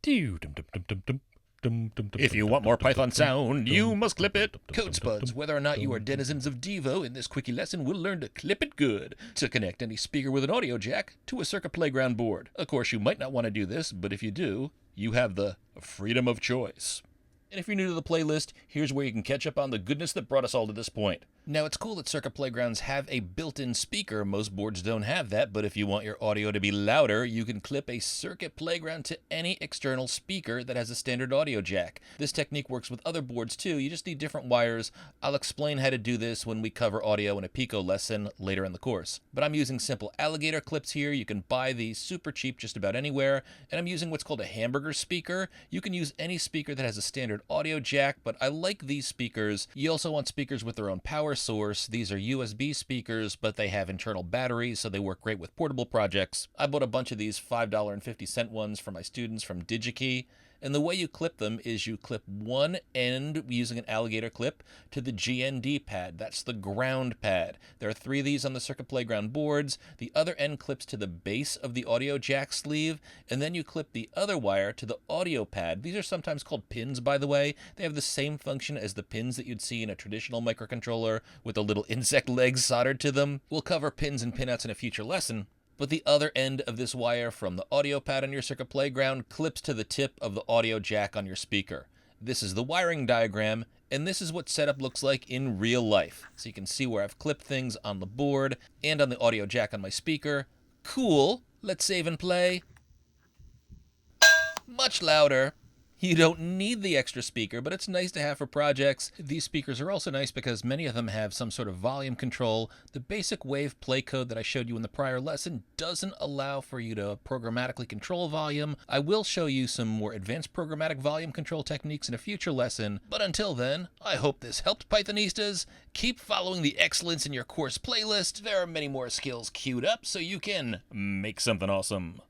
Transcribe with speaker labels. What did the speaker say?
Speaker 1: If you want more Python sound, you must clip it. Code Spuds, whether or not you are denizens of Devo, in this quickie lesson we'll learn to clip it good to connect any speaker with an audio jack to a CircuitPlayground board. Of course, you might not want to do this, but if you do, you have the freedom of choice. And if you're new to the playlist, here's where you can catch up on the goodness that brought us all to this point. Now, it's cool that Circuit Playgrounds have a built-in speaker. Most boards don't have that, but if you want your audio to be louder, you can clip a Circuit Playground to any external speaker that has a standard audio jack. This technique works with other boards too, you just need different wires. I'll explain how to do this when we cover audio in a Pico lesson later in the course. But I'm using simple alligator clips here. You can buy these super cheap just about anywhere, and I'm using what's called a hamburger speaker. You can use any speaker that has a standard audio jack, but I like these speakers. You also want speakers with their own power source. These are USB speakers, but they have internal batteries, so they work great with portable projects. I bought a bunch of these $5.50 ones for my students from DigiKey. And the way you clip them is you clip one end using an alligator clip to the GND pad. That's the ground pad. There are 3 of these on the Circuit Playground boards. The other end clips to the base of the audio jack sleeve, and then you clip the other wire to the audio pad. These are sometimes called pins, by the way. They have the same function as the pins that you'd see in a traditional microcontroller with the little insect legs soldered to them. We'll cover pins and pinouts in a future lesson. But the other end of this wire from the audio pad on your Circuit Playground clips to the tip of the audio jack on your speaker. This is the wiring diagram, and this is what setup looks like in real life. So you can see where I've clipped things on the board and on the audio jack on my speaker. Cool. Let's save and play. Much louder. You don't need the extra speaker, but it's nice to have for projects. These speakers are also nice because many of them have some sort of volume control. The basic wave play code that I showed you in the prior lesson doesn't allow for you to programmatically control volume. I will show you some more advanced programmatic volume control techniques in a future lesson, but until then, I hope this helped, Pythonistas. Keep following the excellence in your course playlist. There are many more skills queued up so you can make something awesome.